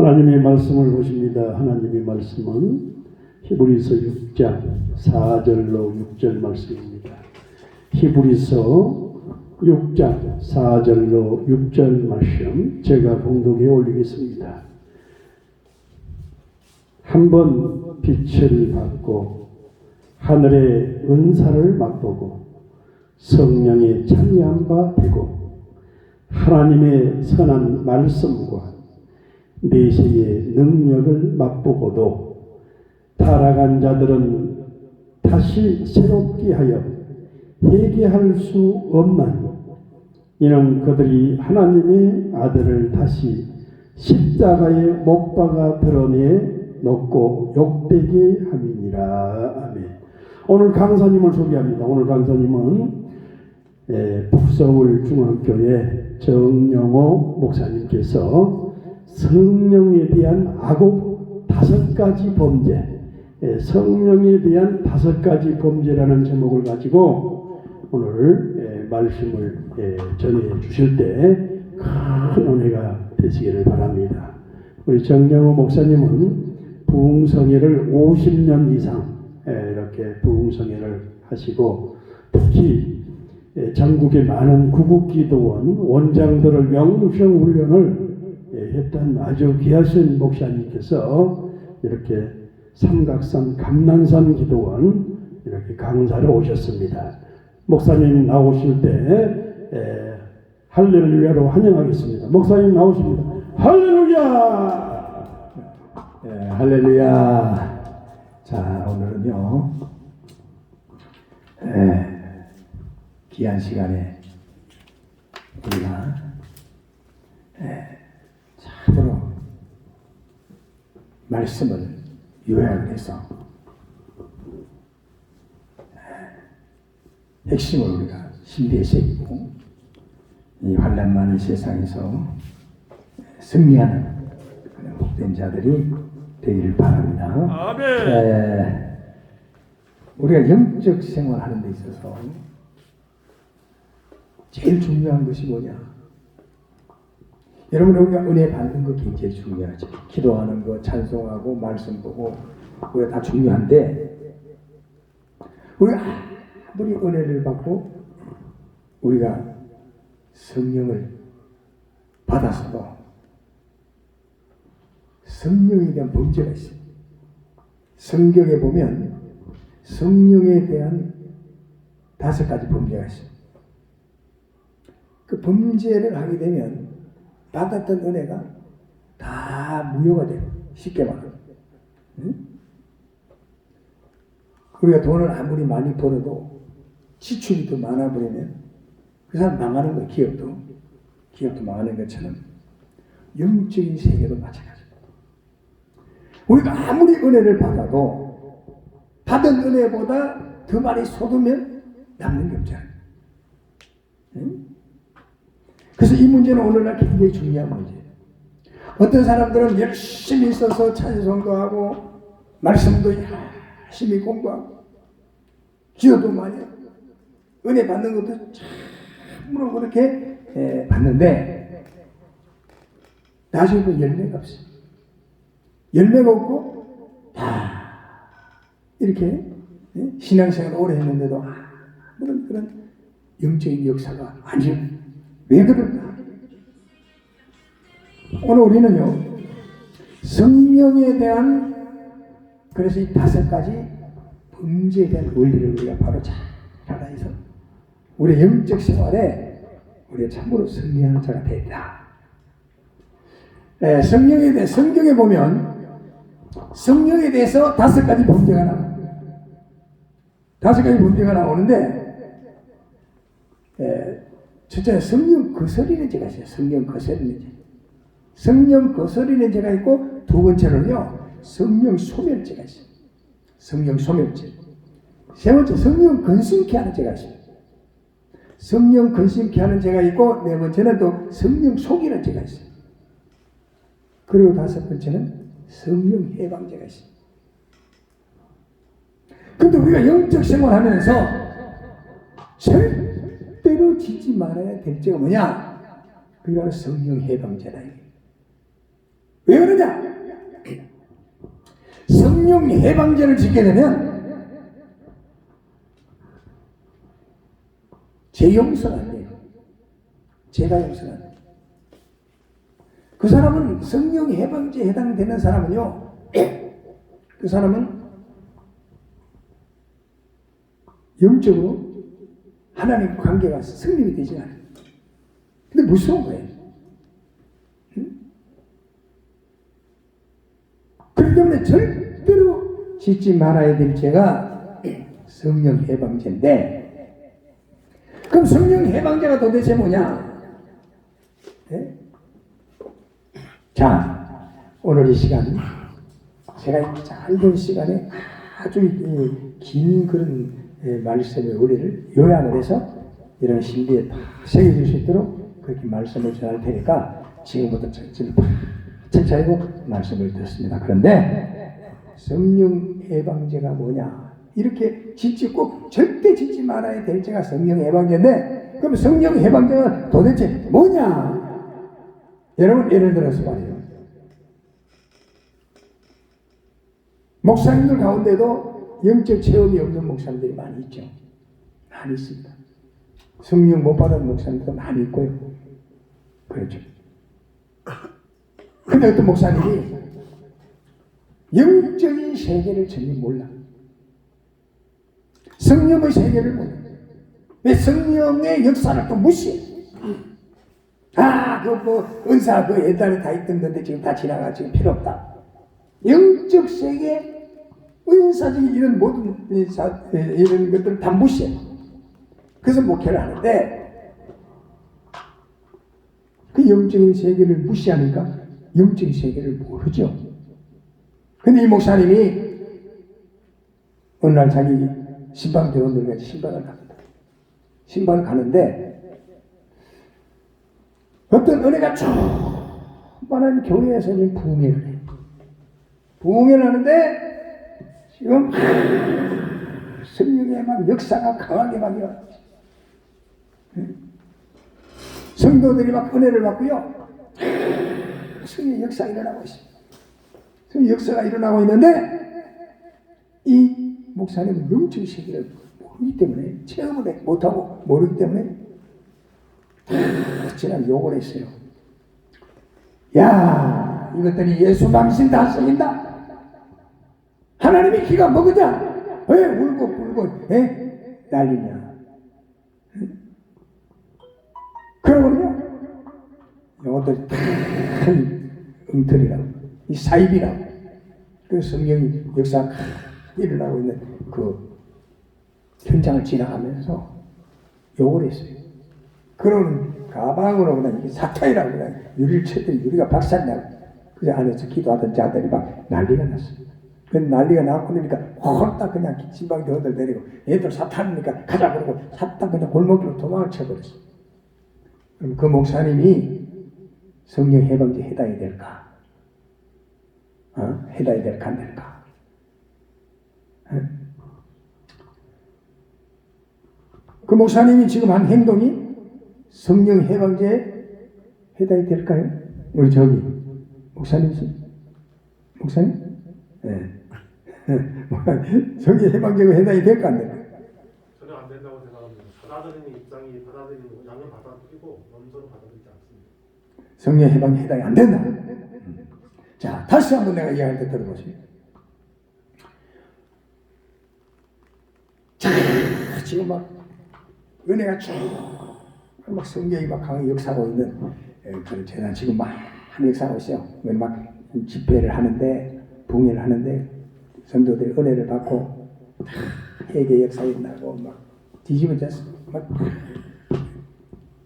하나님의 말씀을 보십니다. 하나님의 말씀은 히브리서 6장 4절로 6절 말씀입니다. 히브리서 6장 4절로 6절 말씀 제가 봉독에 올리겠습니다. 한번 빛을 받고 하늘의 은사를 맛보고 성령의 참여한 바 되고 하나님의 선한 말씀과 내세의 능력을 맛보고도 타락한 자들은 다시 새롭게 하여 회개할 수 없나니 이는 그들이 하나님의 아들을 다시 십자가에 못 박아 드러내 놓고 욕되게 함이니라. 아멘. 오늘 강사님을 소개합니다. 오늘 강사님은 북서울중앙교회 정영호 목사님께서 성령에 대한 악업 5가지 범죄, 성령에 대한 5가지 범죄라는 제목을 가지고 오늘 말씀을 전해 주실 때 큰 은혜가 되시기를 바랍니다. 우리 정영호 목사님은 부흥성회를 50년 이상 이렇게 부흥성회를 하시고 특히 전국의 많은 구국기도원 원장들을 명성 훈련을 했던 아주 귀하신 목사님께서 이렇게 삼각산 감난산 기도원 이렇게 강사로 오셨습니다. 목사님 나오실 때 할렐루야로 환영하겠습니다. 목사님 나오십니다. 할렐루야! 할렐루야! 자, 오늘은요, 귀한 시간에 우리가 참으로 말씀을 요약해서 핵심을 우리가 심리에 새기고 이 환난 많은 세상에서 승리하는 그런 복된 자들이 되기를 바랍니다. 아멘. 우리가 영적 생활하는 데 있어서 제일 중요한 것이 뭐냐? 여러분, 우리가 은혜 받는 거 굉장히 중요하죠. 기도하는 거, 찬송하고, 말씀 보고, 그게 다 중요한데, 우리가 아무리 은혜를 받고, 우리가 성령을 받아서도 성령에 대한 범죄가 있어요. 성경에 보면 성령에 대한 5가지 범죄가 있어요. 그 범죄를 하게 되면 받았던 은혜가 다 무효가 돼요. 쉽게 말하면. 응? 우리가 돈을 아무리 많이 벌어도 지출이 더 많아버리면 그 사람 망하는 거예요. 기업도 망하는 것처럼 영적인 세계도 마찬가지입니다. 우리가 아무리 은혜를 받아도 받은 은혜보다 더 많이 쏟으면 남는 게 없잖아요. 응? 그래서 이 문제는 오늘날 굉장히 중요한 문제예요. 어떤 사람들은 열심히 써서 찬송도 하고 말씀도 열심히 공부하고 기도도 많이 하고 은혜 받는 것도 참으로 그렇게 받는데 나중에 그 열매가 없어요. 열매가 없고 다 이렇게 신앙생활을 오래 했는데도 그런 영적인 역사가 아니에요. 왜 그럴까? 오늘 우리는요, 성령에 대한, 그래서 이 5가지 범죄에 대한 원리를 우리가 바로 잘 알아서 우리의 영적 생활에 우리가 참으로 승리하는 자가 되다. 성경에 보면 성령에 대해서 5가지 범죄가 나옵니다. 5가지 범죄가 나오는데, 첫째, 성령 거스리는 죄가 있어요. 성령 거스리는 죄. 성령 거스리는 죄가 있고, 두 번째는요, 성령 소멸죄가 있어요. 성령 소멸죄. 세 번째, 성령 근심케 하는 죄가 있어요. 성령 근심케 하는 죄가 있고, 네 번째는 또 성령 속이는 죄가 있어요. 그리고 5번째는 성령 해방죄가 있어요. 근데 우리가 영적 생활하면서 절대로 짓지 말아야 될 죄가 뭐냐? 그게 바로 성령 해방죄다. 왜 그러냐? 성령 해방제를 지게 되면 제 용서가 안 돼요. 제가 용서가 안 돼요. 그 사람은 성령 해방제에 해당되는 사람은요, 그 사람은 영적으로 하나님과 관계가 성립이 되지 않아요. 근데 무서운 거예요. 그렇기 때문에 절대로 짓지 말아야 될 죄가 성령 해방제인데, 그럼 성령 해방제가 도대체 뭐냐? 네? 자, 오늘 이 시간, 제가 짧은 시간에 아주 긴 그런 말씀의 의리를 요약을 해서 이런 신비에 다 새겨질 수 있도록 그렇게 말씀을 전할 테니까 지금부터 천천히 말씀을 듣습니다. 그런데 성령 해방제가 뭐냐? 이렇게 짓지 꼭 절대 짓지 말아야 될 죄가 성령 해방제인데, 그럼 성령 해방제가 도대체 뭐냐? 여러분, 예를 들어서 말이에요. 목사님들 가운데도 영적 체험이 없는 목사님들이 많이 있죠. 많이 있습니다. 성령 못 받은 목사님도 많이 있고요. 그렇죠. 근데 어떤 목사님이 영적인 세계를 전혀 몰라. 성령의 세계를 몰라. 왜 성령의 역사를 또 무시해? 은사 옛날에 다 있던 건데 지금 다 지나가 지금 필요 없다. 영적 세계, 은사적인 이런 모든 이런 것들을 다 무시해. 그래서 목회를 하는데 그 영적인 세계를 무시하니까 영적인 세계를 모르죠. 근데 이 목사님이 어느 날 자기 신방 대원들과 신방을 갑니다. 신방을 가는데 어떤 은혜가 충만한 교회에서 부흥회를 해요. 부흥회를 하는데 지금 성령의 막 역사가 강하게 막 일어나죠. 성도들이 막 은혜를 받고요. 성령의 역사가 일어나고 있어요. 성령의 역사가 일어나고 있는데 이 목사님은 영적 세계를 모르기 때문에 체험을 못하고 모르기 때문에 지난 욕을 했어요. 야, 이것들이 예수 망신 다 쓰인다. 하나님의 기가 먹으냐? 왜 울고 불고 난리냐? 그러거든요. 이것들이 다 엉터리라고, 이 사입이라고. 그 성령이 역사가 일어나고 있는 그 현장을 지나가면서 욕을 했어요. 그런 가방으로 그냥 사탄이라고 그냥 유리를 쳤더니 유리가 박살나고 그 안에서 기도하던 자들이 막 난리가 났어요. 그 난리가 나고 그러니까 홀딱 그냥 신방 대원들 데리고 얘들 사탄이니까 가자 그러고 사탄 그냥 골목으로 도망을 쳐버렸어요. 그럼 그 목사님이 성령 해방제 해당이 될까? 해당이 될까 안 될까? 그 목사님이 지금 한 행동이 성령 해방제에 해당이 될까요? 우리 저기 목사님? 네. 성령 해방제가 해당이 될까 안 될까? 전혀 안 된다고 생각합니다. 받아들이는 입장이 받아들이는 양을 받아들이고 넘서로 받아들이지 않습니다. 성령 해방이 해당이 안 된다. 자, 다시 한번 내가 이야기할 때 들어보세요. 자, 지금 막 은혜가 쭉 막 성경이 막 강하게 역사하고 있는 그런 재단 지금 막 역사하고 있어요. 막 집회를 하는데 봉회를 하는데 성도들이 은혜를 받고 회개 역사에 나고 막 뒤집어졌어. 막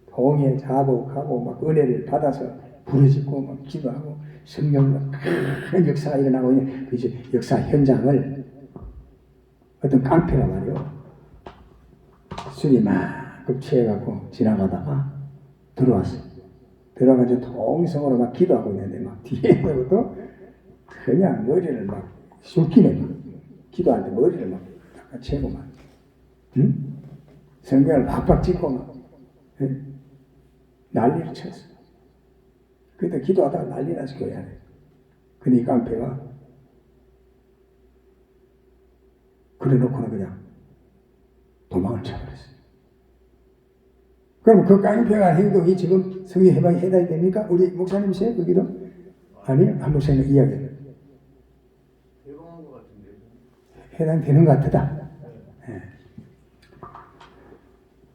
봉회 자복하고 막 은혜를 받아서 부르짖고 막 기도하고 성령 막 큰 역사가 일어나고 있는 그 역사 현장을 어떤 깡패가 말이요. 술이 만큼 취해갖고 지나가다가 들어왔어요. 들어가서 동성으로 막 기도하고 있는데 막 뒤에서부터 그냥 머리를 막 술기네 막 기도하는데 머리를 막 닦아채고 막 성경을 박박 찍고 막 난리를 쳤어요. 그때 기도하다가 난리 나서 교회 안에 근데 이 깡패가 그래 놓고는 그냥 도망을 쳐버렸어요. 그럼 그 깡패가 행동이 지금 성령 해방에 해당이 됩니까? 우리 목사님이세요? 거기도? 아니요. 한 목사님 이야기. 해방한 것 같은데. 해당되는 것 같다. 네.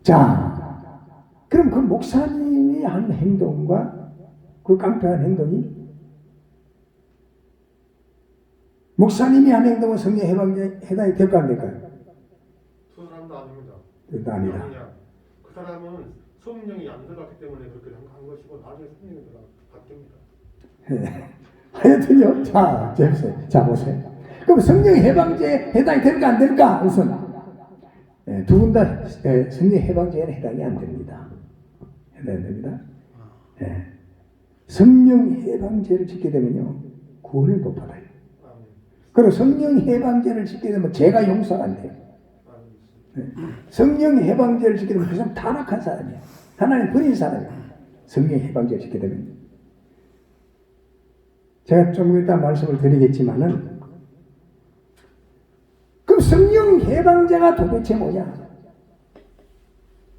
자, 그럼 그 목사님이 한 행동과 그 깡패가 한 행동이 목사님이 한 행동은 성령 해방에 해당이 될까 안 될까요? 두 사람도 아닙니다. 그거 아니다. 아니냐. 그 사람은 성령이 안 들어갔기 때문에 그렇게 한 것이고 나중에 성령이 바뀝니다. 네. 하여튼요. 자, 보세요. 자, 보세요. 그럼 성령 해방제에 해당이 될까 안 될까? 우선 두 분 다 성령 해방제에는 해당이 안 됩니다. 해당이 안 됩니다. 네. 성령 해방제를 짓게 되면요 구원을 못 받아요. 그리고 성령 해방제를 짓게 되면 죄가 용서가 안 돼요. 네. 성령 해방제를 짓게 되면 그 사람 타락한 사람이에요. 하나님 버린 사람이에요. 성령 해방제를 짓게 되면 제가 좀 이따 말씀을 드리겠지만은 그럼 성령 해방제가 도대체 뭐냐?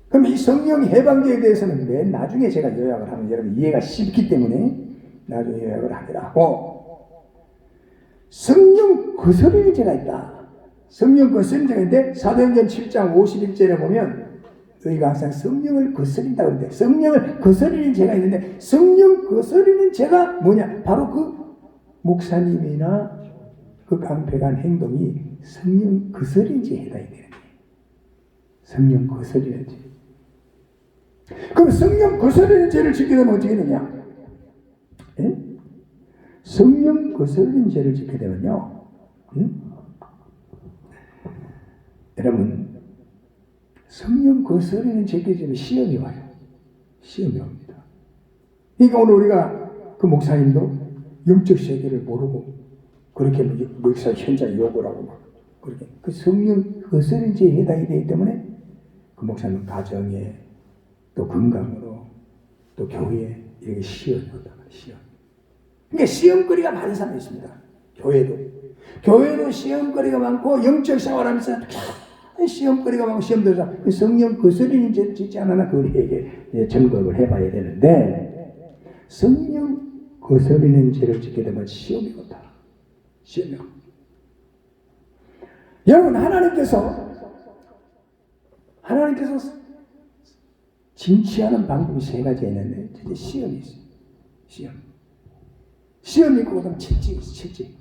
그럼 이 성령 해방제에 대해서는 맨 나중에 제가 요약을 하면 여러분 이해가 쉽기 때문에 나중에 요약을 하기로 하고 성령 거스르는 죄가 있다. 성령 거스르는 죄가 있는데 사도행전 7장 51절에 보면 저희가 항상 성령을 거스린다고 그러는데 성령을 거스르는 죄가 있는데 성령 거스르는 죄가 뭐냐? 바로 그 목사님이나 그 깡패가 한 행동이 성령 거스르는 죄에 해당이 되는 거예요. 성령 거스르는 죄. 그럼 성령 거스르는 죄를 짓게 되면 어떻게 되냐? 예? 성령 거스르는 죄를 짓게 되면요, 여러분 성령 거스르는 죄를 지면 시험이 와요. 시험이 옵니다. 그러니까 오늘 우리가 그 목사님도 영적 세계를 모르고 그렇게 목사 현장 욕을 하고 막 그렇게 그 성령 거스르는 죄에 해당이 되기 때문에 그 목사님 가정에 또 건강으로 또 교회에 이렇게 시험이 온다. 시험. 그러니까 시험거리가 많은 사람이 있습니다. 교회도 시험거리가 많고 영적 생활하면서 시험거리가 많고 시험 들어서 그 성령 거스르는 죄를 짓지 않았나 그걸 점검을 해봐야 되는데 성령 거스르는 죄를 짓게 되면 시험이 온다. 시험이 온다. 여러분 하나님께서 징치하는 방법이 세 가지가 있는데 이제 시험이 있어요. 시험이 있고 그다음 채찍이 있어요. 채찍.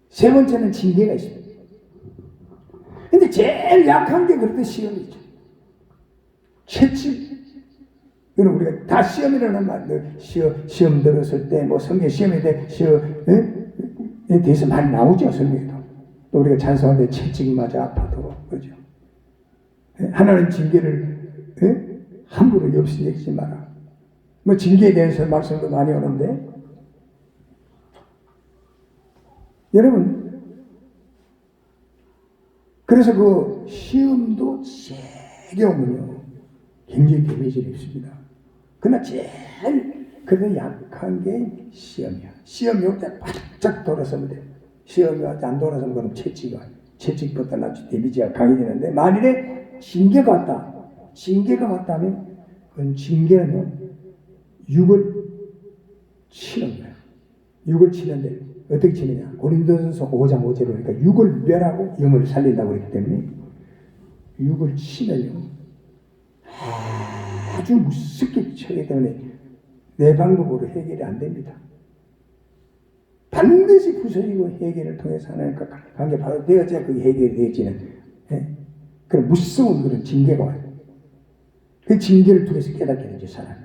세 번째는 징계가 있습니다. 근데 제일 약한 게 그래도 시험이죠. 채찍. 이건 우리가 다 시험이라는 말, 시험 들었을 때, 뭐 성경 시험에 대해서 많이 나오죠, 성경에도. 또 우리가 찬송할 때 채찍 맞아 아파도, 그죠? 하나님 징계를 함부로 없이 여기지 마라. 뭐 징계에 대해서 말씀도 많이 오는데, 여러분, 그래서 그 시험도 세게 오면요, 굉장히 데미지가 있습니다. 그러나 제일 그래도 약한 게 시험이야. 시험이 올 때 바짝 돌아서면 돼. 시험이 안 돌아서면 그럼 채찍보다 낫지 데미지가 강해지는데 만일에 징계가 왔다면 그건 징계는요, 육을 치는 거야. 육을 치는데 어떻게 치느냐? 고린도전서 5장 5절에 보니까 육을 멸하고 영을 살린다고 그랬기 때문에 육을 치면요 아주 무섭게 치기 때문에 내 방법으로 해결이 안 됩니다. 반드시 부서지고 해결을 통해서 하나님과 관계 바로 되어져야 그게 해결이 되어지는 그런 무서운 그런 징계가 와요. 그 징계를 통해서 깨닫게 되죠, 사람이.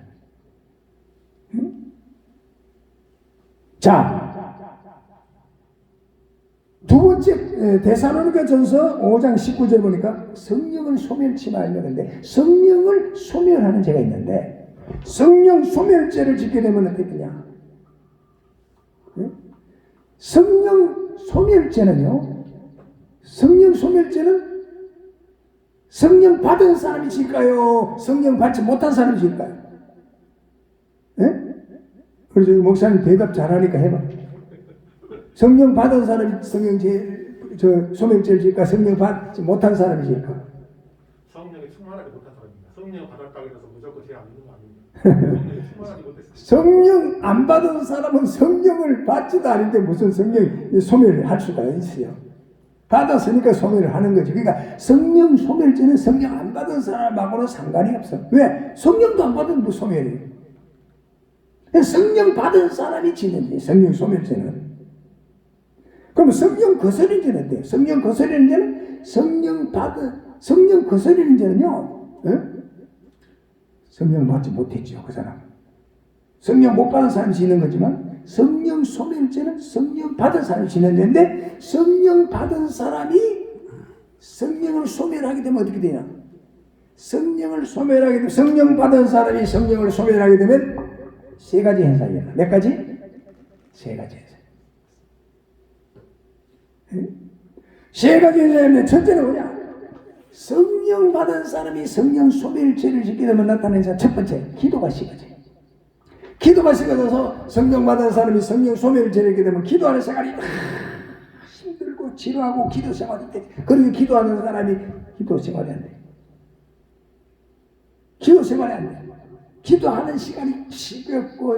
자, 두 번째 데살로니가 전서 5장 19절 보니까 성령을 소멸치 말려는데 성령을 소멸하는 죄가 있는데 성령 소멸죄를 짓게 되면 어떻게 되냐? 성령 소멸죄는요, 성령 소멸죄는 성령 받은 사람이 질까요? 성령 받지 못한 사람이 질까요? 그래서 목사님 대답 잘하니까 해봐. 성령 받은 사람이 소멸죄를 질까? 성령 받지 못한 사람이 질까? 성령이 충만하지 못한 사람입니다. 성령 받았다고 해서 무조건 죄 안 있는 거 아닙니다. 성령이 충만하지 못했어요. 성령 안 받은 사람은 성령을 받지도 않는데 무슨 성령 소멸을 할 수가 있어요. 받았으니까 소멸을 하는 거지. 그러니까 성령 소멸죄는 성령 안 받은 사람하고는 상관이 없어. 왜? 성령도 안 받은 뭐 소멸이에요. 성령 받은 사람이 지는 죄, 성령 소멸죄는. 그럼 성령 거스리는 죄는 어때요? 성령 거스리는 죄는 성령 거스리는 죄는요. 성령 받지 못했죠, 그 사람. 성령 못 받은 사람이 지는 거지만 성령 소멸죄는 성령 받은 사람이 지는 죄인데 성령 받은 사람이 성령을 소멸하게 되면 어떻게 되냐? 성령을 소멸하게 되면 성령 받은 사람이 성령을 소멸하게 되면 세 가지 현상이 일어나. 몇 가지? 세 가지 현상. 세 가지 현상인데 첫째는 뭐냐? 성령 받은 사람이 성령 소멸죄를 짓게 되면 나타나는 현상 첫 번째, 기도가 식어져. 기도가 식어져서 성령 받은 사람이 성령 소멸죄를 짓게 되면 기도하는 생활이 힘들고 지루하고 기도 생활이 돼. 그리고 기도하는 사람이 기도 생활이 안 돼. 기도 생활이 안 돼. 기도하는 시간이 지겹고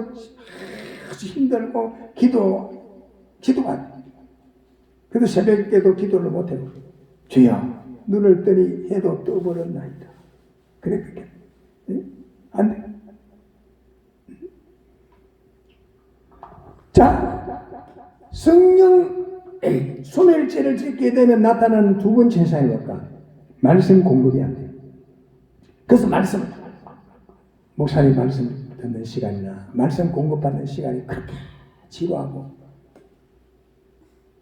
힘들고 기도가 안 돼. 그래도 새벽에도 기도를 못해요. 주여 눈을 뜨니 해도 떠버렸나이다. 그래 그게 안 돼. 자, 성령 소멸죄를 짓게 되면 나타나는 두 번째 현상이 뭘까? 말씀 공급이 안 돼요. 그래서 목사님 말씀 듣는 시간이나 말씀 공급받는 시간이 그렇게 지루하고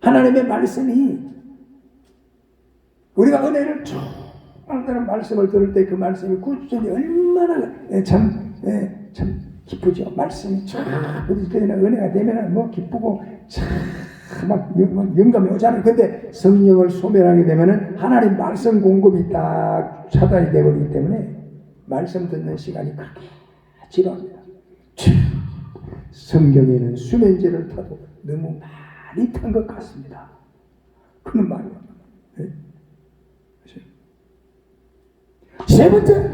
하나님의 말씀이 우리가 은혜를 정말 말씀을 들을 때 그 말씀이 꾸준히 얼마나 참 기쁘죠. 말씀이 참 은혜가 되면 뭐 기쁘고 막 영감이 오잖아요. 근데 성령을 소멸하게 되면은 하나님 말씀 공급이 딱 차단이 되어버리기 때문에 말씀 듣는 시간이 그렇게 지루합니다. 성경에는 수면제를 타도 너무 많이 탄 것 같습니다. 그런 말이에요. 세 번째,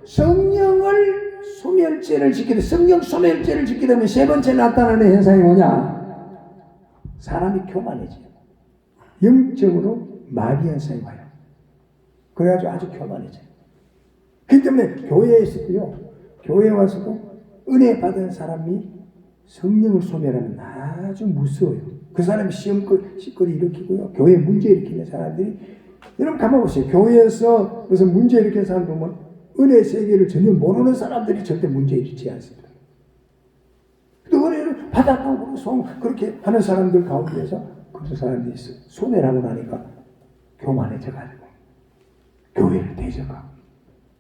성령을 소멸죄를 짓게 되면 성령 소멸죄를 짓게 되면 세 번째 나타나는 현상이 뭐냐? 사람이 교만해져요. 영적으로 마비 현상이 와요. 그래가지고 아주 교만해져요. 그렇기 때문에 교회에 있었고요. 교회에 와서도 은혜 받은 사람이 성령을 소멸하면 아주 무서워요. 그 사람이 시끄러이 일으키고요. 교회에 문제 일으키는 사람들이 여러분 가만 보세요. 교회에서 무슨 문제 일으키는 사람 보면 은혜 세계를 전혀 모르는 사람들이 절대 문제 일으키지 않습니다. 또 은혜를 받았다고 그렇게 하는 사람들 가운데서 그런 사람들이 있어요. 소멸하고 나니까 교만해져가지고 교회를 대적하고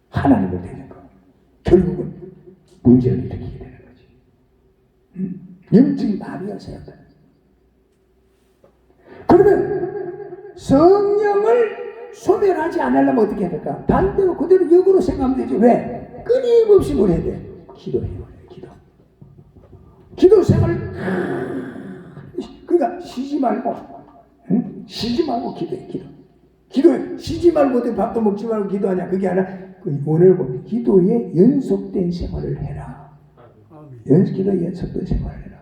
하나님을 대적하고 결국은 문제를 일으키게 되는 거지. 영적인 마비가 생겼다. 그러면 성령을 소멸하지 않으려면 어떻게 해야 될까? 반대로 그대로 역으로 생각하면 되지. 왜? 끊임없이 뭘 해야 돼? 기도해요. 기도 생활. 그러니까 쉬지 말고 기도해. 기도해. 쉬지 말고 어디 밥도 먹지 말고 기도하냐. 그게 아니라 오늘 보면 기도에 연속된 생활을 해라. 기도에 연속된 생활을 해라.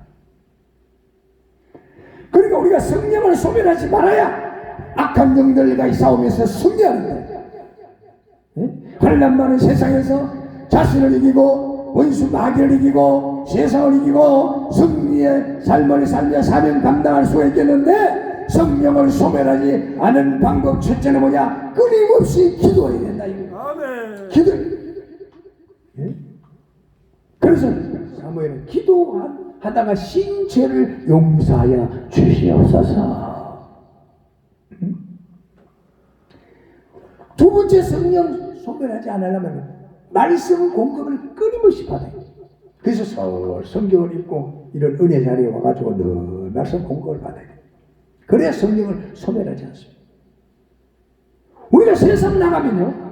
그러니까 우리가 성령을 소멸하지 말아야 악한 영들과 싸우면서 승리하는 거예요. 환난 많은 세상에서 자신을 이기고 원수 마귀를 이기고 세상을 이기고 승리의 삶을 살며 사명 감당할 수가 있겠는데 성령을 소멸하지 않은 방법 첫째는 뭐냐? 끊임없이 기도해야 된다. 기도. 그래서 사무엘은 기도하다가 신체를 용서하여 주시옵소서. 두 번째 성령 소멸하지 않으려면 말씀 공급을 끊임없이 받아요. 그래서 서울 성경을 읽고 이런 은혜 자리에 와가지고 늘 말씀 공급을 받아야 돼요. 그래야 성령을 소멸하지 않습니다. 우리가 세상 나가면요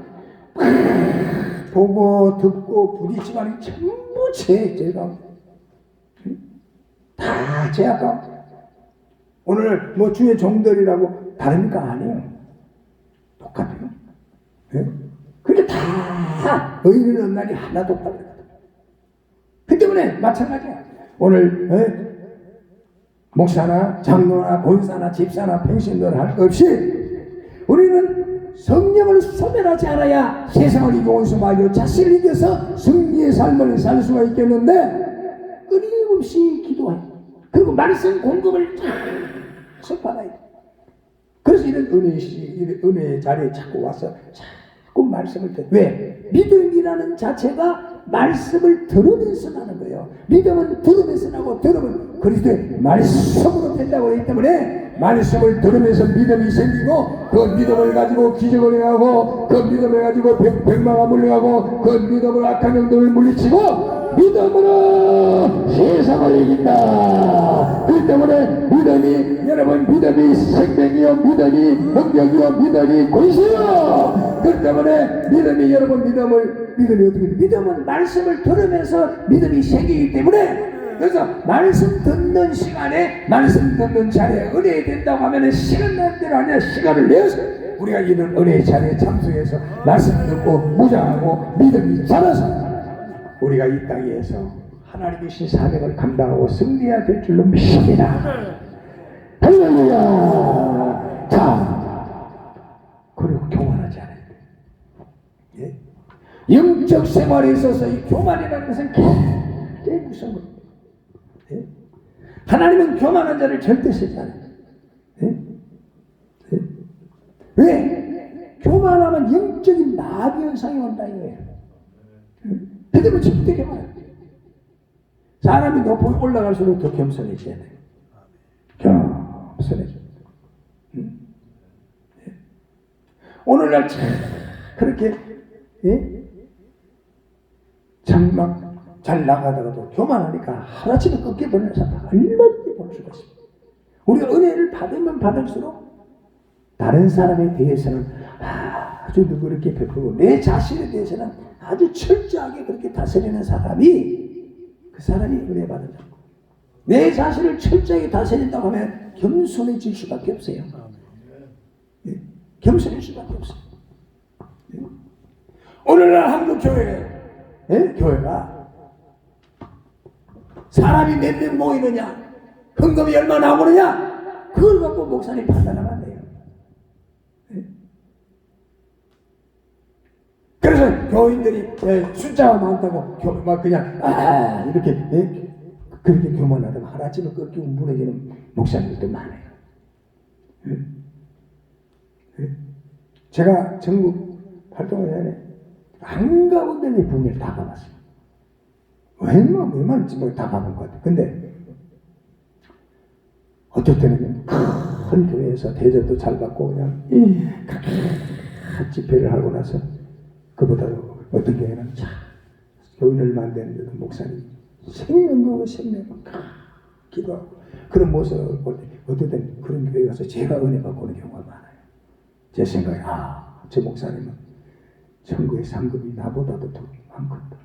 보고 듣고 부딪히면 전부 죄가 다 죄악가 오늘 뭐 주의 종들이라고 다릅니까? 아니에요. 똑같아요. 예? 그게 다 의인은 없는 날이 하나도 없다고 그래요. 그 때문에 마찬가지야. 오늘 목사나 장로나 권사나 집사나 평신도나 할 것 없이 우리는 성령을 소멸하지 않아야 세상을 이겨온 수마요 자신을 이겨서 승리의 삶을 살 수가 있겠는데 끊임없이 기도해. 그리고 말씀 공급을 계속 받아야 돼. 그래서 이런 은혜의 자리에 자꾸 와서 자꾸 말씀을 듣. 왜? 믿음이라는 자체가 말씀을 들으면서 나는 거예요. 믿음은 들으면서 나고 들으면 그리스도의 말씀으로 된다고 하기 때문에 말씀을 들으면서 믿음이 생기고 그 믿음을 가지고 기적을 행하고 그 믿음을 가지고 백마가 물려가고 그 믿음으로 악한 영들을 물리치고 믿음으로 세상을 이긴다. 그 때문에 믿음이 여러분 믿음이 생명이요 믿음이 능력이요 믿음이 권세요. 그 때문에 믿음이 여러분 믿음이 어떻게 돼? 믿음은 말씀을 들으면서 믿음이 생기기 때문에 그래서 말씀 듣는 시간에 말씀 듣는 자리에 은혜가 된다고 하면 시간 날 대로 아니라 시간을 내서 우리가 이런 은혜의 자리에 참석해서 말씀 듣고 무장하고 믿음이 자라서 우리가 이 땅에서 하나님의 신 사명을 감당하고 승리해야 될 줄로 믿습니다. 할렐루야. 자, 그리고 교만하지 않아야 돼. 예? 영적 생활에 있어서 이 교만이라는 것은 굉장히 무서운 겁니다. 예? 하나님은 교만한 자를 절대 쓰지 않아요. 예? 예? 왜? 교만하면 영적인 마비 현상이 온다 이거예요. 그대로 절대 교만해요. 사람이 높이 올라갈수록 더 겸손해져야 돼요. 겸손해져야 돼요. 예? 오늘날 참 그렇게 참 막 잘 나가다가도 교만하니까 하루아침에 꺾여버리는 사람 얼마든지 볼 수가 있습니다. 우리가 은혜를 받으면 받을수록 다른 사람에 대해서는 아주 누그럽게 베풀고 내 자신에 대해서는 아주 철저하게 그렇게 다스리는 사람이 그 사람이 은혜 받은 자고 내 자신을 철저하게 다스린다고 하면 겸손해질 수밖에 없어요. 네? 겸손해질 수밖에 없어요. 네? 오늘날 한국 교회가 사람이 몇 명 모이느냐 헌금이 얼마나 나오느냐 그걸 갖고 목사님 판단하면 안 돼요. 네? 그래서 교인들이 숫자가 많다고 막 그냥 이렇게 그렇게 교만하다가 하루아침에 그렇게 무너지는 목사님들도 많아요. 네? 네? 제가 전국 활동을 전에 한가운 데는 붕괴를 다 가봤어요. 웬만한지 다 가본 것 같아요. 근데 어떨 때는 큰 교회에서 대접도 잘 받고 그냥 집회를 하고 나서 그보다도 어떤 교회는 교인 얼마 안 되는데도 목사님 생명과 생명을 기도하고 그런 모습을 볼 때 어떨 때는 그런 교회 가서 제가 은혜 받고 오는 경우가 많아요. 제 생각에 저 목사님은 천국의 상급이 나보다도 더 많거든.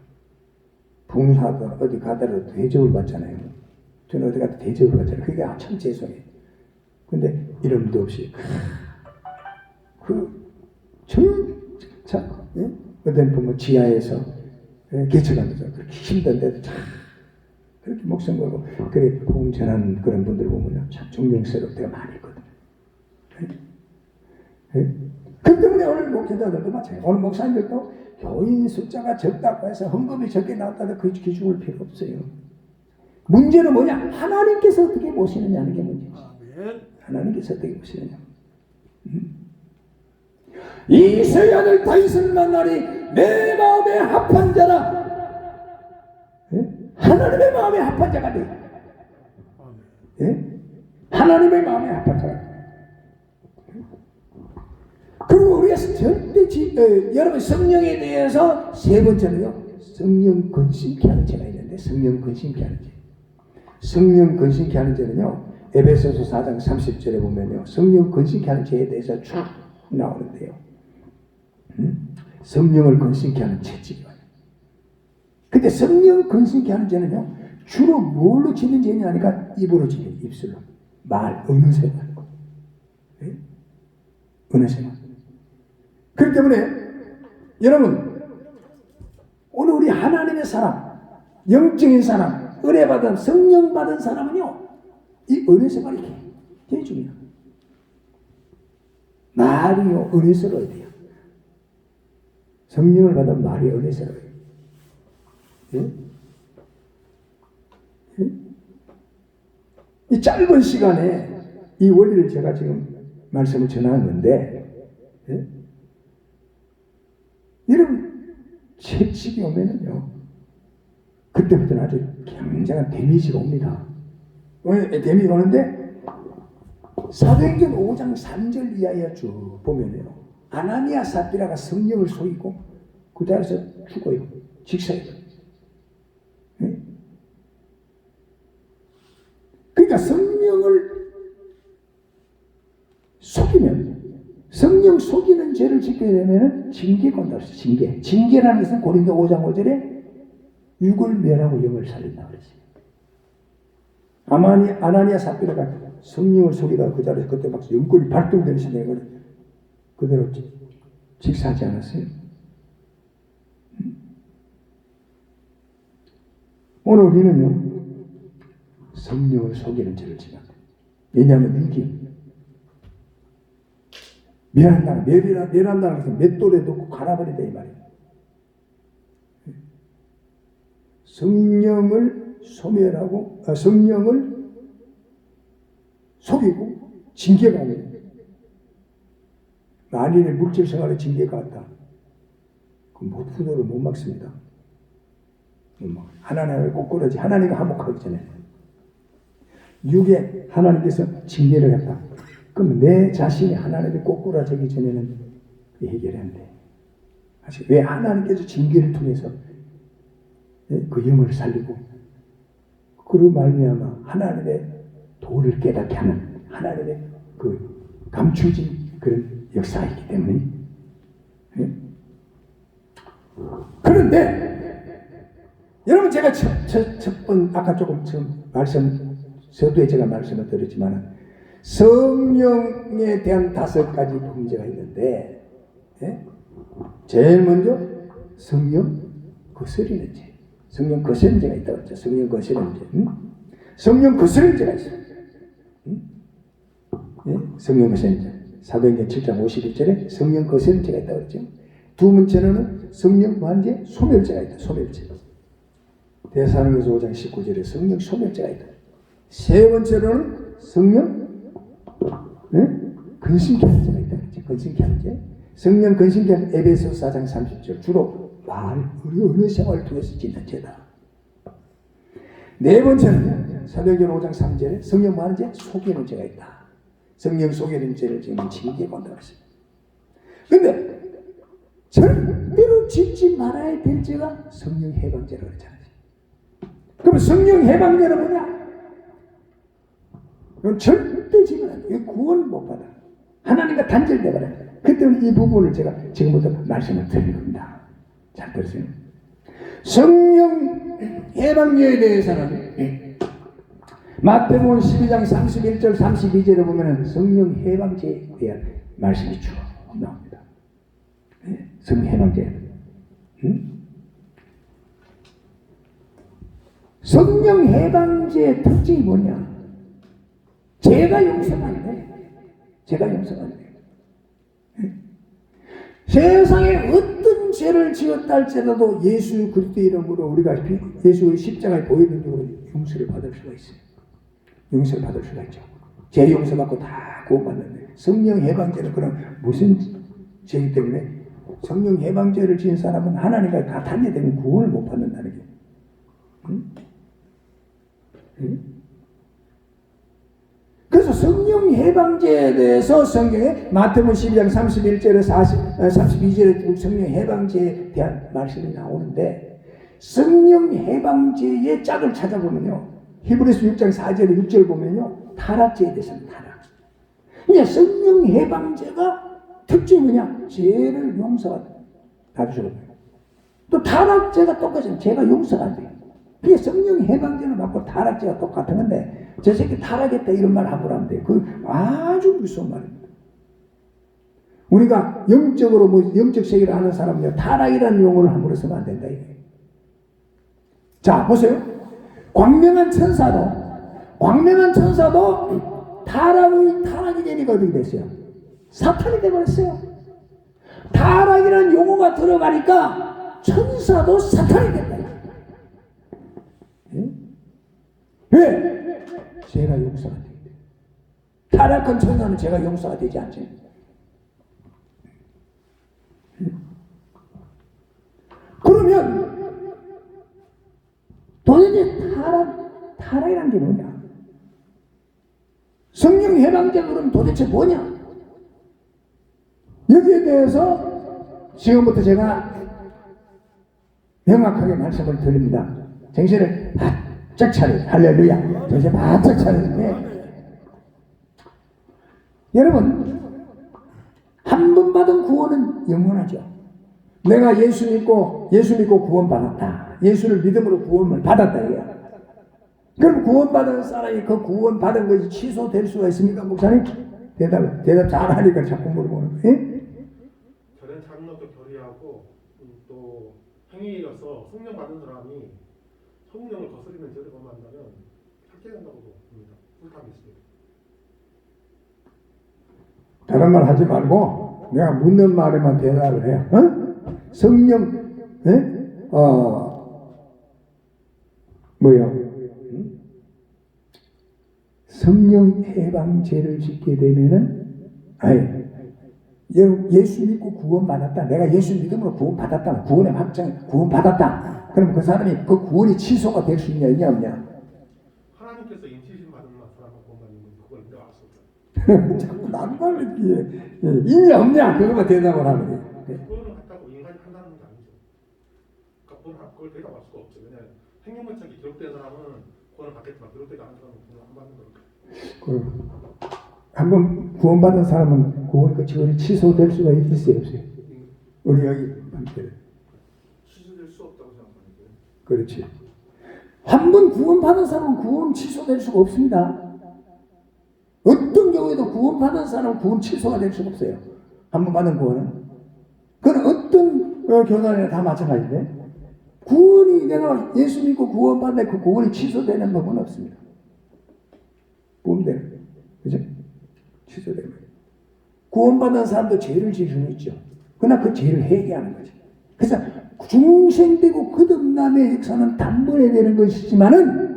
봉사하든 어디 가더라도 대접을 받잖아요. 저는 어디 가도 대접을 받잖아요. 그게 참 죄송해요. 근데 이름도 없이 어떤 보면 지하에서 개척하면서 그렇게 힘든데도 참 그렇게 목숨 걸고 그래 공전하는 그런 분들 보면 참 존경스러울 때가 많이 있거든요. 그 때문에 오늘 목회자들도 마찬가지예요. 오늘 목사님들도 교인 숫자가 적다고 해서 헌금이 적게 나왔다고 그 기죽을 필요 없어요. 문제는 뭐냐? 하나님께서 어떻게 보시느냐는 게 문제지. 하나님께서 어떻게 보시느냐. 이 새 아들 다윗을 만나니 내 마음에 합한 자라. 하나님의 마음에 합한 자가 돼. 하나님의 마음에 합한 자가. 그리고 우리가 절대 여러분 성령에 대해서 세 번째는요. 성령 근심케 하는 죄가 있는데 성령 근심케 하는 죄. 성령 근심케 하는 죄는요. 에베소서 4장 30절에 보면요. 성령 근심케 하는 죄에 대해서 쭉 나오는데요. 성령을 근심케 하는 죄지요. 근데 성령 근심케 하는 죄는요. 주로 뭘로 짓는 죄냐 하니까 입으로 짓는 입술로. 말, 어느 생활. 네? 어느 생활. 그렇기 때문에 여러분, 오늘 우리 하나님의 사람, 영적인 사람, 은혜 받은 성령 받은 사람은요, 이 은혜 생활이 굉장히 중요해요. 말이요, 은혜스러워야 돼요. 성령을 받은 말이 은혜스러워요. 예? 예? 이 짧은 시간에 이 원리를 제가 지금 말씀을 전하는데, 예? 여러분, 채찍이 오면은요, 그때부터는 아주 굉장한 데미지가 옵니다. 데미지가 오는데, 사도행전 5장 3절 이하에 쭉 보면요, 아나니아 삽비라가 성령을 속이고 그 자리에서 죽어요. 직사해요. 네? 그러니까 성령을 속이면, 성령 속이는 죄를 짓게 되면 징계가 온다고 했어요. 징계. 징계라는 것은 고린도 5장 5절에 육을 멸하고 영을 살린다고 그랬어요. 아나니아 삽비라가 성령을 속이다가 그 자리에서 그때 막 영권이 발동되는 시대에 그대로 직사하지 않았어요? 오늘 우리는요, 성령을 속이는 죄를 지면 안 돼요. 왜냐하면 육이 멸한다는 것은 맷돌에 놓고 갈아버리다 이 말이에요. 성령을 소멸하고, 성령을 속이고 징계가 오면, 만일에 물질 생활에 징계가 왔다, 그럼 후도를 못 막습니다. 하나님을 꼬꾸라지, 하나님과 화목하기 전에 육에 하나님께서 징계를 했다. 그럼 내 자신이 하나님의 꼬꾸라지기 전에는 해결해야 돼. 왜 하나님께서 징계를 통해서 그 영을 살리고, 그로 말미암아 하나님의 도를 깨닫게 하는 하나님의 그 감추진 그런 역사이기 때문에. 그런데 여러분, 제가 첫번 아까 조금 처음 서두에 제가 말씀을 드렸지만, 성령에 대한 5가지 범죄가 있는데, 제일 먼저 성령 거스리는 죄. 성령 거스리는 죄가 있다고 했죠. 성령 거스리는 죄. 성령 거스리는 죄가 있어요. 성령 거스리는 죄. 사도행전 7장 51절에 성령 거스리는 죄가 있다고 했죠. 두 번째로는 성령 무한죄 소멸죄가 있다. 소멸죄. 데살로니가서 5장 19절에 성령 소멸죄가 있다. 세 번째로는 성령 근심케 하는 죄가 있다. 근심케 하는 죄. 성령 근심케 하는 에베소서 4장 30절. 주로 어느 생활을 통해서 짓는 죄다. 네 번째는 사도행전 5장 3절에 성령 무한한 죄 속이는 죄가 있다. 성령 속이는 죄를 지금 징계가 온다고 했습니다. 그런데 절대로 짓지 말아야 될 죄가 성령 해방죄라고 그랬잖아요. 그럼 성령 해방죄는 뭐냐? 그럼 절대 지면 안 돼. 구원을 못 받아. 하나님과 단절되어버려요. 그때는 이 부분을 제가 지금부터 말씀을 드릴 겁니다. 잘 들으세요. 성령 해방죄에 대해서는 마태복음 12장 31절 32절에 보면 성령 해방죄에 대한 말씀이 쭉 나옵니다. 성령 해방죄. 성령 해방죄의 특징이 뭐냐? 죄가 용서가 안 돼. 죄가 용서가 안 돼. 세상에 어떤 죄를 지었다 할지라도 예수 그리스도의 이름으로 우리가 예수의 십자가에 보이는 쪽으로 용서를 받을 수가 있어요. 용서를 받을 수가 있죠. 죄 용서받고 다 구원받는데, 성령 해방죄는 그럼 무슨 죄이기 때문에 성령 해방죄를 지은 사람은 하나님과 다 단절되면 구원을 못 받는다는 게. 그래서 성령 해방죄에 대해서 성경에 마태복음 12장 31절에 32절에 성령 해방죄에 대한 말씀이 나오는데, 성령 해방죄의 짝을 찾아보면요, 히브리서 6장 4절에 6절 보면요, 타락죄에 대해서는 타락. 그러니까 성령 해방죄가 특징이 뭐냐? 죄를 용서가 다 주거든요. 또 타락죄가 똑같아요. 죄가 용서가 안 돼요. 그게 성령 해방전을 받고 타락죄가 똑같은 건데 저 새끼 타락했다 이런 말 함부로 하면 돼. 그 아주 무서운 말입니다. 우리가 영적으로 영적 세계를 아는 사람은요 타락이라는 용어를 함부로 쓰면 안 된다 이게. 자 보세요. 광명한 천사도 타락이 되니까 어떻게 됐어요? 사탄이 돼버렸어요. 타락이라는 용어가 들어가니까 천사도 사탄이 된다. 왜? 죄가 용서가 돼. 타락한 천사는 죄가 용서가 되지 않죠. 그러면 도대체 타락이라는 게 뭐냐? 성령 해방자 그러면 도대체 뭐냐? 여기에 대해서 지금부터 제가 명확하게 말씀을 드립니다. 정신을 바짝 차려. 할렐루야. 정신 바짝 차리는데 여러분 한 번 받은 구원은 영원하죠. 내가 예수 믿고 구원받았다. 예수를 믿음으로 구원을 받았다. 이거야. 그럼 구원받은 사람이 그 구원받은 것이 취소될 수가 있습니까? 목사님? 대답 잘하니까 자꾸 물어보는 거예요. 저는 장로교 교리하고 또 행위여서 성령 받은 사람이 성령을 거스리는 죄를 범한다면 삭제된다고 봅니다. 불타고 있습니다. 다른 말 하지 말고 내가 묻는 말에만 대답을 해요. 어? 성령 성령 해방죄를 짓게 되면은 예수 믿고 구원받았다. 내가 예수 믿음으로 구원받았다. 구원의 확정 구원받았다. 그럼 그 사람이 그 구원이 취소가 될 수 있냐 없냐? 하나님께서 인치심 받은 사람을 구원받는 건 그걸 내가 알 수 없어요. 자꾸 남발을 있냐 없냐 그것만 대답을 하면 돼. 그거는 같다고 인간이 판단하는 게 아니죠. 그러니까 그걸 대답할 수가 없죠. 왜냐하면 행위문책이 기록된 사람은 구원을 받겠지만 기록되지 않은 사람은 구원을 안 받는 거니까. 한번 구원받은 사람은 구원 그 지원이 취소될 수가 있어요 없어요? 우리 여기 취소될 수 없다고 생각하는데. 그렇지. 한 번 구원받은 사람은 구원 취소될 수가 없습니다. 어떤 경우에도 구원받은 사람은 구원 취소가 될 수가 없어요. 한 번 받은 구원은. 그건 어떤 교단이나 다 마찬가지인데 구원이 내가 예수 믿고 구원받는데 그 구원이 취소되는 법은 없습니다. 보험되는 거예요. 그죠? 취소되는 거예요. 구원받은 사람도 죄를 지을 수는 있죠. 그러나 그 죄를 회개하는 거죠. 그래서 중생되고 거듭남의 역사는 단번에 되는 것이지만은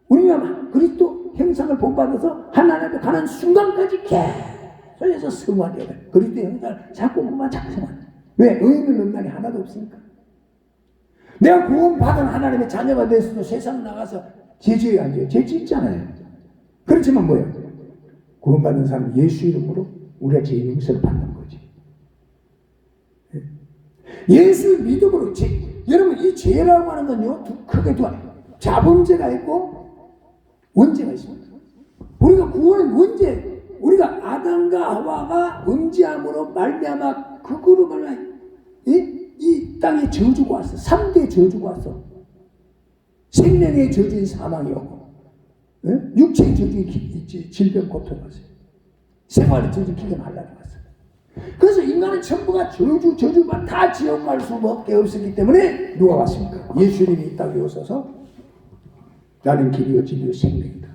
우리가 그리스도 형상을 본받아서 하나님께 가는 순간까지 계속해서 성화되어야 돼요. 그리스도 형상을 자꾸 생활. 왜? 의인은 없나니 하나도 없으니까. 내가 구원받은 하나님의 자녀가 됐어도 세상 나가서 죄지어야 안 돼요. 죄 짓잖아요. 그렇지만 뭐예요? 구원받은 사람은 예수 이름으로 우리가 죄 용서를 받는 거지. 예수 믿음으로 여러분 이 죄라고 하는 건요 크게 자범죄가 있고 원죄가 있습니다. 우리가 구원은 원죄. 우리가 아담과 하와가 범죄함으로 말미암아 그거로 말미암아 이 땅에 저주가 왔어. 3대 저주가 왔어. 생명의 저주인 사망이 오고 육체의 저주인 질병 고통이 왔어요. 생활의 저주 기가 말라져 왔어요. 그래서 인간은 전부가 저주만 다 지옥 갈 수밖에 없었기 때문에 누가 왔습니까? 예수님이 이 땅에 오셔서 나는 길이요 진리요 생명이다.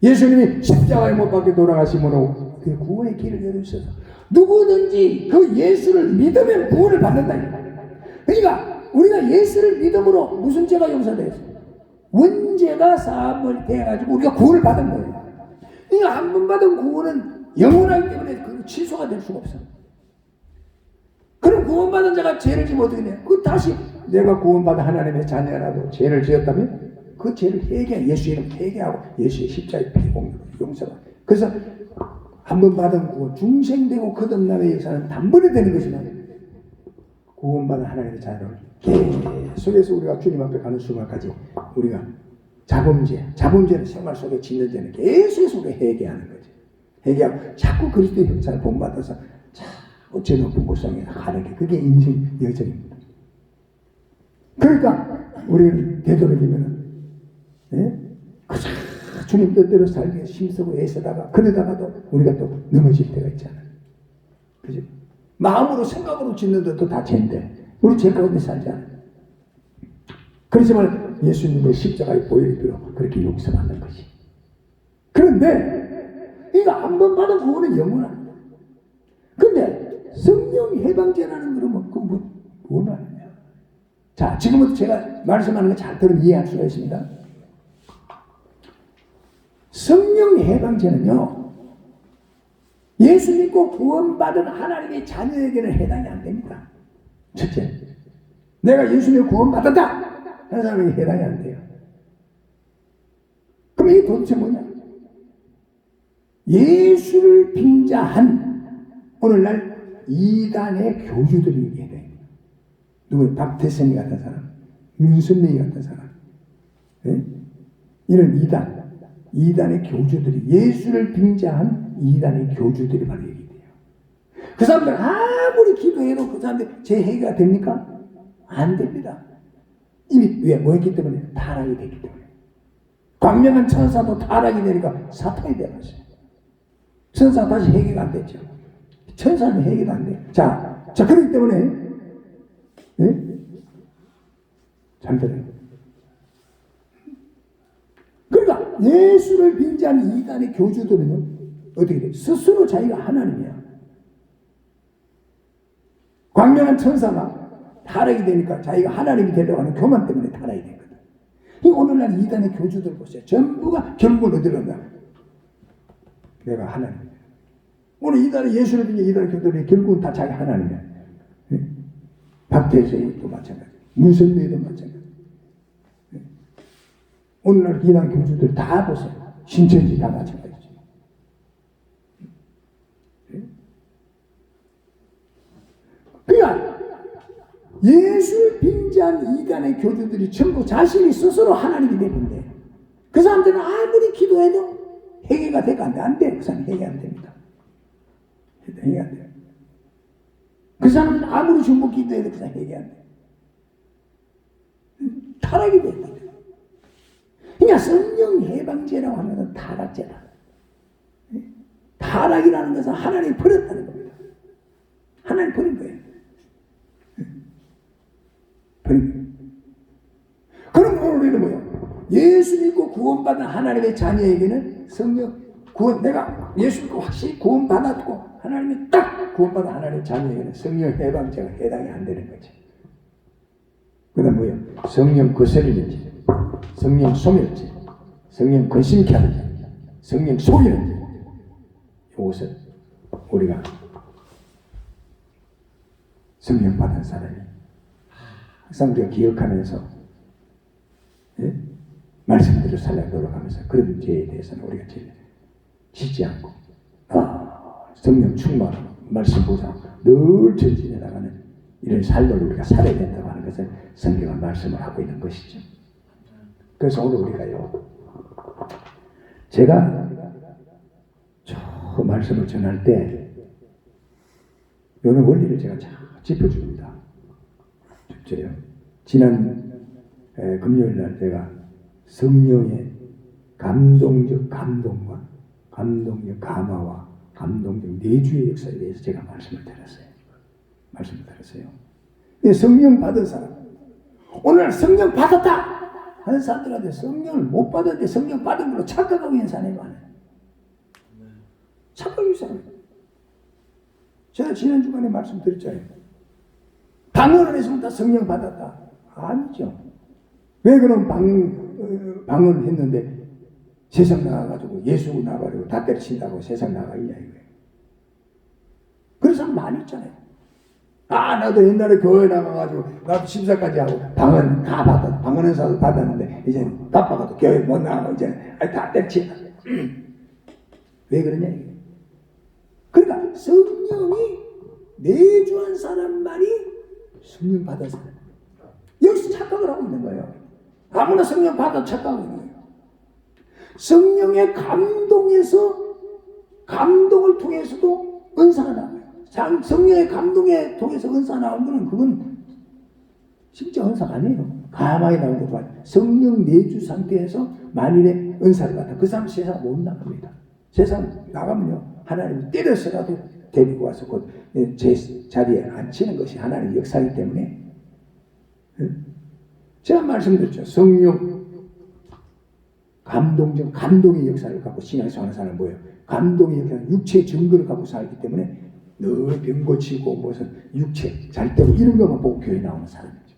예수님이 십자가에 못 박혀 돌아가심으로 그 구원의 길을 열어주셔서 누구든지 그 예수를 믿으면 구원을 받는다. 그러니까 우리가 예수를 믿음으로 무슨 죄가 용서되었어요? 원죄가 사함을 대해가지고 우리가 구원을 받은 거예요. 그러니까 한 번 받은 구원은 영원하기 때문에 그 취소가 될 수가 없어요. 그럼 구원받은 자가 죄를 지면 어떻게 돼요? 그 다시 내가 구원받은 하나님의 자녀라도 죄를 지었다면 그 죄를 예수 이름 회개하고 예수의 십자가의 피공으로 용서가. 그래서 한 번 받은 구원, 중생되고 거듭남의 역사는 단번에 되는 것이면 구원받은 하나님의 자녀를 계속해서 우리가 주님 앞에 가는 순간까지 우리가 자범죄는 생활 속에 짓는 죄는 계속해서 우리가 회개하는 거지. 회개하고 자꾸 그리스도의 형상을 본받아서 자꾸 제 높은 곳상에 가는 게 그게 인생 여정입니다. 그러니까 우리는 되도록이면은, 예? 그저 주님 뜻대로 살기 힘쓰고 애쓰다가, 그러다가도 우리가 또 넘어질 때가 있잖아요. 그죠? 마음으로 생각으로 짓는 것도 다 죄인데, 우리 죄 가운데 살잖아요. 그렇지만 예수님의 십자가의 보혈로 그렇게 용서받는 것이. 그런데, 이거 한 번 받은 구원은 영원합니다. 근데, 성령 해방제라는 그러면, 뭐 말이냐. 자, 지금부터 제가 말씀하는 거 잘 들으면 이해할 수가 있습니다. 성령 해방제는요, 예수 믿고 구원받은 하나님의 자녀에게는 해당이 안 됩니다. 첫째, 내가 예수 믿고 구원받았다 하는 사람에게 해당이 안 돼요. 그럼 이게 도대체 뭐냐? 예수를 빙자한 오늘날 이단의 교주들이 해당해요. 누구예요? 박태선이 같은 사람, 윤선명이 같은 사람, 네? 이런 이단의 교주들이, 예수를 빙자한 이단의 교주들이 바로 얘기돼요. 그 사람들 아무리 기도해도 그 사람들 제 해결가 됩니까? 안 됩니다. 이미 왜? 뭐 했기 때문에? 타락이 됐기 때문에. 광명한 천사도 타락이 되니까 사탄이 되었어요. 천사 다시 해결가 안 됐죠. 천사는 해결 안 돼요. 자, 그렇기 때문에, 네? 잘 들어요. 그러니까 예수를 빙자한 이단의 교주들은요, 어떻게 돼요? 스스로 자기가 하나님이야. 광명한 천사가 타락이 되니까 자기가 하나님이 되려고 하는 교만 때문에 타락이 되거든. 이 오늘날 이단의 교주들 보세요. 전부가 결국은 어디로 간다? 내가 하나님이야. 오늘 이단의 예수를 빙자 이단의 교주들이 결국은 다 자기 하나님이야. 네? 박대세도 마찬가지, 문선배도 마찬가지. 네? 오늘날 이단 교주들 다 보세요. 신천지 다 마찬가지죠. 네? 그러니까 예수를 빙자한 이단의 교주들이 전부 자신이 스스로 하나님이 되는데, 그 사람들은 아무리 기도해도 해결가 되가 안 돼. 그 사람은 해결 안 됩니다. 해결 안 돼요. 그 사람은 아무리 중보 기도해도 그 사람 해결 안 돼. 타락이 된다. 그러니까 성령 해방제라고 하는 건 타락제다. 타락이라는 것은 하나님이 버렸다는 겁니다. 하나님이 버린 거예요. 버린 거예요. 그럼 오늘 우리는 뭐예요? 예수 믿고 구원받은 하나님의 자녀에게는 성령 구원, 내가 예수 믿고 확실히 구원받았고 하나님이 딱 구원받은 하나님의 자녀에게는 성령 해방제가 해당이 안 되는 거지. 그 다음 뭐예요? 성령 거스리는 죄, 성령 소멸죄, 성령 근심케 하는 죄, 성령 속이는 죄. 이것은 우리가 성령 받은 사람이 항상 우리가 기억하면서, 예? 말씀대로 살려 돌아가면서 그런 죄에 대해서는 우리가 짓지 않고, 성령 충만하고 말씀 보자 늘 전진해 나가는 이런 삶을 우리가 살아야 된다고 하는 것을 성경은 말씀을 하고 있는 것이죠. 그래서 오늘 우리가요, 제가 저 말씀을 전할 때 이런 원리를 제가 잘 짚어줍니다. 첫째요, 지난 금요일 날 제가 성령의 감동적 감동과 감동적 감화와 감동적 내주의 역사에 대해서 제가 말씀을 드렸어요. 성령 받은 사람, 오늘 성령 받았다 하는 사람들한테 성령을 못 받았는데 성령 받은 걸로 착각하고 있는 사람이 많아요. 착각하고 있는 사람이. 제가 지난 주간에 말씀드렸잖아요. 방언을 했으면 다 성령 받았다. 아니죠. 왜 그럼 방언을 했는데 세상 나가가지고 예수 나가가지고 다 때려친다고 세상 나가겠냐 이거예요. 그런 사람 많이 있잖아요. 나도 옛날에 교회 나가가지고 나도 심사까지 하고 방언 다 받았, 방언 은사도 받았는데 이제 바빠가지고 교회 못 나가고 이제 다 때려친다. 왜 그러냐 이게. 그러니까 성령이 내주한 사람만이 성령 받은 사람. 여기서 착각을 하고 있는 거예요. 아무나 성령 받아 착각하고 있는 거예요. 성령의 감동을 통해서도 은사가 나와요. 성령의 감동에 통해서 은사가 나오는 거는 그건 진짜 은사가 아니에요. 가만히 나온 것도 아니에요. 성령 내주 상태에서 만일에 은사를 받아 그 사람 세상 못 나갑니다. 세상 나가면요 하나님이 때려서라도 데리고 와서 곧 제 자리에 앉히는 것이 하나님의 역사이기 때문에 제가 말씀드렸죠. 성령 감동의 역사를 갖고 신앙생활하는 사람은 뭐예요? 감동의 역사, 육체의 증거를 갖고 살기 때문에 늘 병 고치고 무슨 육체 잘 때고 이런 것만 보고 교회 나오는 사람이죠.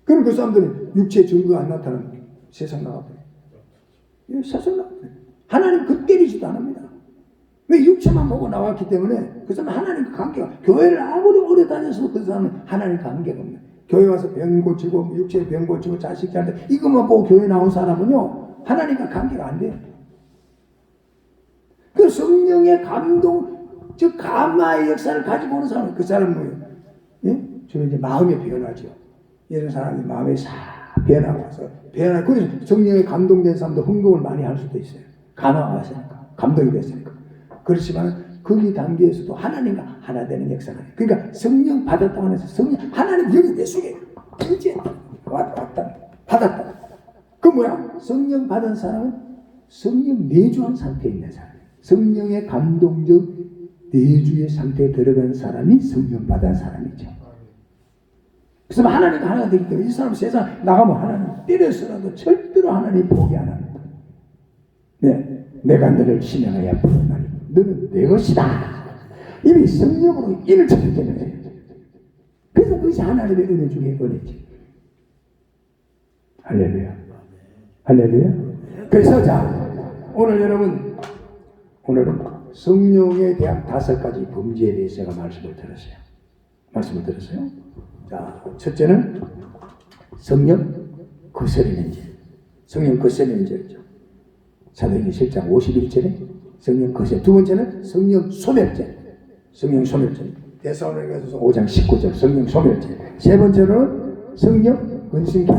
그럼 그 사람들은 육체의 증거가 안 나타나면 세상 나가버려요. 세상 나가버려요. 하나님 그 때리지도 않습니다. 왜 육체만 보고 나왔기 때문에 그 사람은 하나님과 관계가 교회를 아무리 오래 다녔어도 그 사람은 하나님과 관계가 없는 교회 와서 병 고치고 육체의 병 고치고 자식 잘 때 이것만 보고 교회 나온 사람은요 하나님과 관계가 안 돼요. 그 성령의 감동 즉 감화의 역사를 가지고 오는 사람은 그 사람은 뭐예요? 예? 주로 이제 마음의 변화죠. 이런 사람이 마음에 싹 변하고 와서 그래서 성령에 감동된 사람도 흥금을 많이 할 수도 있어요. 감화가 왔으니까 감동이 됐으니까. 그렇지만 거기 단계에서도 하나님과 하나 되는 역사가 있어요. 그러니까 성령 받았다고 해서 성령 하나님 여기 내 속에 이제 왔다 받았다. 그 뭐야? 성령 받은 사람은 성령 내주한 상태에 있는 사람이에요. 성령의 감동적 내주의 상태에 들어간 사람이 성령 받은 사람이죠. 그래서 하나님과 하나가 되기 때문에 이 사람 세상 나가면 하나님 때려서라도 절대로 하나님 포기 안 합니다. 네, 내가 너를 신령하여 부르나니 너는 내 것이다. 이미 성령으로 일을 찾기 때문에 그래서 그것이 하나님의 은혜 중에 은혜지. 할렐루야. 할렐루야. 그래서 자 오늘 여러분 오늘은 성령에 대한 5가지 범죄에 대해서 제가 말씀을 들었어요. 자 첫째는 성령 거스리는 죄. 성령 거스리는 죄죠. 사도행전 10장 51절에 성령 거스리. 두 번째는 성령 소멸죄. 데살로니가서 5장 19절 성령 소멸죄. 세 번째로는 성령 근심케.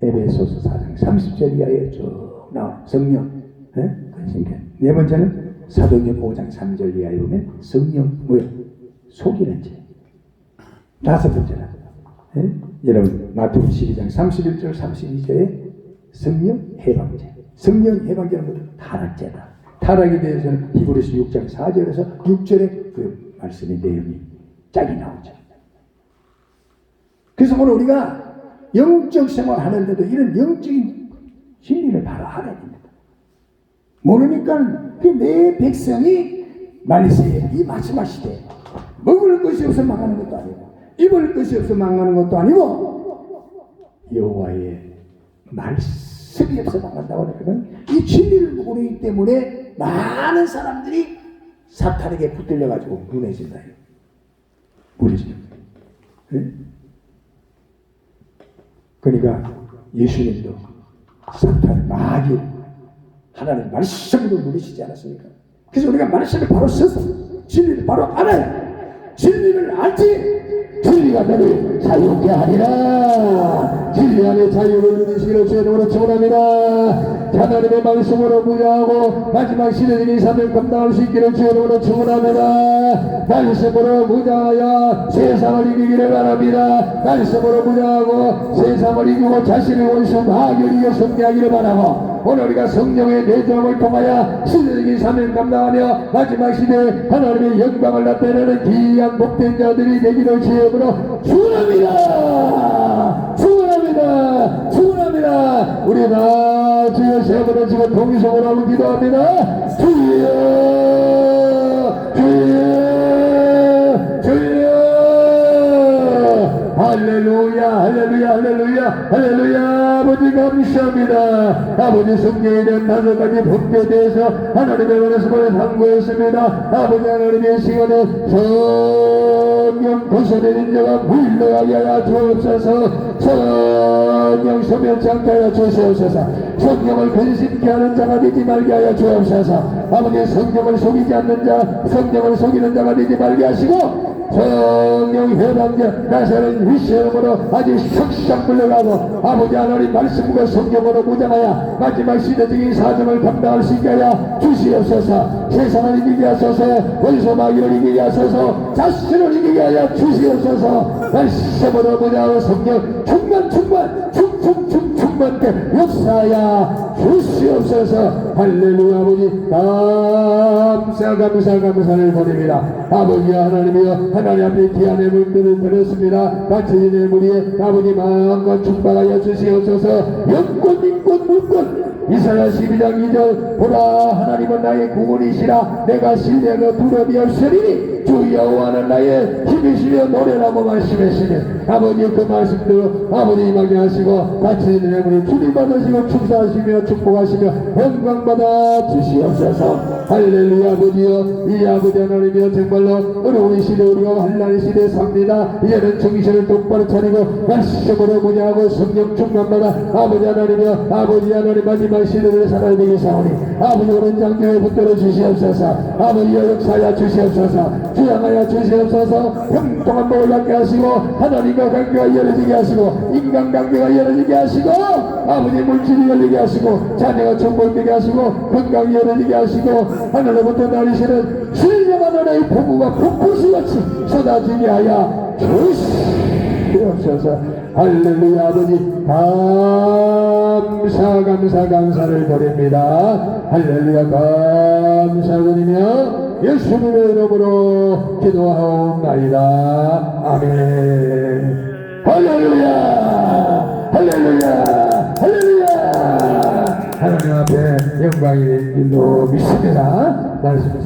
에베소서 4장 30절 이하에 쭉 나와 성령 근심케. 네 번째는 사도행전 5장 3절 이하에 보면 성령 속이는 죄. 다섯 번째는 여러분 마태복음 12장 31절 32절에 성령 해방죄. 성령 해방죄는 뭐죠? 타락죄다. 타락에 대해서는 히브리서 6장 4절에서 6절에 그 말씀의 내용이 짝이 나오죠. 그래서 오늘 우리가 영적 생활 하는데도 이런 영적인 진리를 바로 알아야 됩니다. 모르니까 내 백성이 말세에 이 마지막 시대에 먹을 것이 없어 망하는 것도 아니고 입을 것이 없어 망하는 것도 아니고 여호와의 말씀이 없어 망한다고 하는 이 진리를 모르기 때문에 많은 사람들이 사탄에게 붙들려 가지고 무너진다. 무너집니다. 그러니까 예수님도 사탄 마귀 하나님 말씀으로 누리시지 않았습니까? 그래서 우리가 말씀을 바로 써서 진리를 바로 알아야 진리를 알지 진리가 너를 자유케 하리라. 진리 안에 자유를 누리시기를 주의 이름으로 축원합니다. 하나님의 말씀으로 무장하고 마지막 시대적인 사명 감당할 수 있기를 주의 이름으로 축원합니다. 말씀으로 무장하여 세상을 이기기를 바랍니다. 말씀으로 무장하고 세상을 이기고 자신의 원수 마귀를 이겨 승리하기를 바라고 오늘 우리가 성령의 내정을 통하여 시대적인 사명 감당하며 마지막 시대에 하나님의 영광을 나타내는 귀한 복된 자들이 되기를 주의 이름으로 축원합니다. 축원합니다. 축원합니다. 우리 다 주여 세 번을 지금 동의성으로 하고 기도합니다. 주여 주여 주여 할렐루야 할렐루야 할렐루야 할렐루야. 아버지 감사합니다. 아버지 성령에 대한 5가지 법규에 대해서 하나님의 말씀을 상고했습니다. 아버지 하나님의 시간에 성령 거스리는 자가 물러가게 하여 주옵소서. 성령 소멸치 않게 하여 주시옵소서. 성령을 근심케 하는 자가 되지 말게 하여 주옵소서. 아버지 성령을 속이지 않는 자, 성령을 속이는 자가 되지 말게 하시고 성령 회당자 나사는 위시험으로 아주 삭삭 물러가고 아버지 하나님 말씀과 성령으로 무장하여 마지막 시대적인 사정을 감당할 수 있게 하여 주시옵소서. 세상을 이기게 하소서. 원수 마귀를 이기게 하소서. 자신을 이기게 하여 주시옵소서. 말씀으로 무장하고 성령 충만게 역사하여 주시옵소서. 할렐루야. 아버지 감사를 드립니다. 아버지 하나님이여 하나님 앞에 귀한의 물들을 드렸습니다. 바치는 무리에 아버지 마음과 축복하여 주시옵소서. 영권 인권 물권 이사야 12장 2절 보라 하나님은 나의 구원이시라 내가 신뢰하고 두려움이 없으리니 주 여호와는 나의 힘이시며 노래라고 말씀하시니 아버지 그 말씀대로 아버지 임하게 하시고 바치는 무리 주님 받으시고 축사하시며 축복하시며 영광 받아 주시옵소서. 할렐루야. 아버지여 이 아버지 하나님이여 정말로 어려운 시대 우리가 환난의 시대에 삽니다. 이제는 정신을 똑바로 차리고 말씀으로 무장하고 성령 충만받아 아버지 하나님이여 아버지 하나님 마지막 시대를 살아야 되겠사오니 아버지 오른장 교회 붙들어 주시옵소서. 아버지여 역사하여 주시옵소서. 주양하여 주시옵소서. 형통한 복을 받게 하시고 하나님과 관계가 이어지게 하시고 인간 관계가 이어지게 하시고 아버지 물질이 열리게 하시고 자녀가 정복되게 하시고 건강이 이어지게 하시고 하늘로부터 나리시는 신령한 은혜의 폭우가 폭포수같이 쏟아지게 하여 주시옵소서. 할렐루야. 아버지 감사를 드립니다. 할렐루야. 감사드리며 예수님의 이름으로 기도하옵나이다. 아멘. 할렐루야. 하나님 앞에 영광이 된 줄로 믿습니다. 말씀